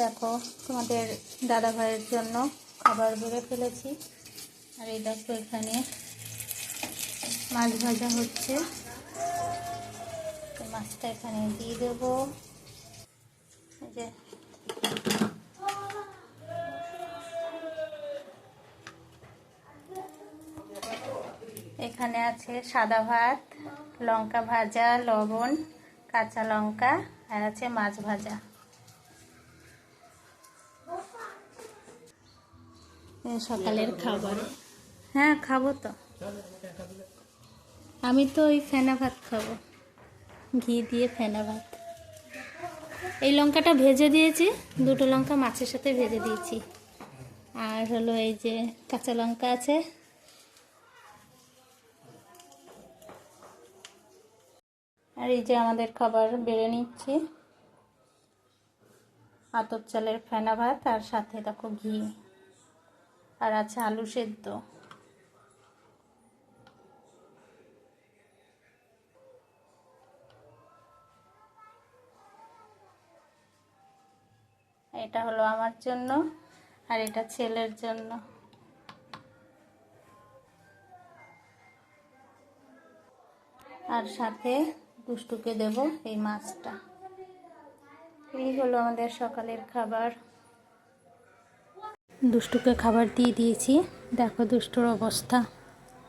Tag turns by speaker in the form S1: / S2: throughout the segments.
S1: দেখো তোমাদের দাদা ভাইয়ের জন্য খাবার বেড়ে ফেলেছি। আর এই দেখো এখানে মাছ ভাজা হচ্ছে, মাছটা এখানে দিয়ে দেবো। এই যে এখানে আছে সাদা ভাত, লঙ্কা ভাজা, লবণ, কাঁচা লঙ্কা, আর আছে মাছ ভাজা। সকালের খাবার। হ্যাঁ খাবো তো, আমি তো ওই ফেনা ভাত খাবো, ঘি দিয়ে ফেনা ভাত। এই লঙ্কাটা ভেজে দিয়েছি, দুটো লঙ্কা মাছের সাথে ভেজে দিয়েছি। আর হলো এই যে কাঁচা লঙ্কা আছে। আর এই যে আমাদের খাবার বেড়ে নিচ্ছি, আতপ চালের ফেনা ভাত, আর সাথে দেখো ঘি, আর আছে আলু সেদ্ধ। এটা হলো আমার জন্য, আর এটা ছেলের জন্য। আর সাথে দুষ্টুকে দেব এই মাছটা। এই হলো আমাদের সকালের খাবার। দুষ্টুকে খাবার দিয়ে দিয়েছি, দেখো দুষ্টুর অবস্থা।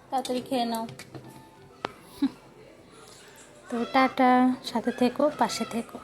S1: তাড়াতাড়ি খেয়ে নাও। তো টাটা, সাথে থেকো, পাশে থেকো।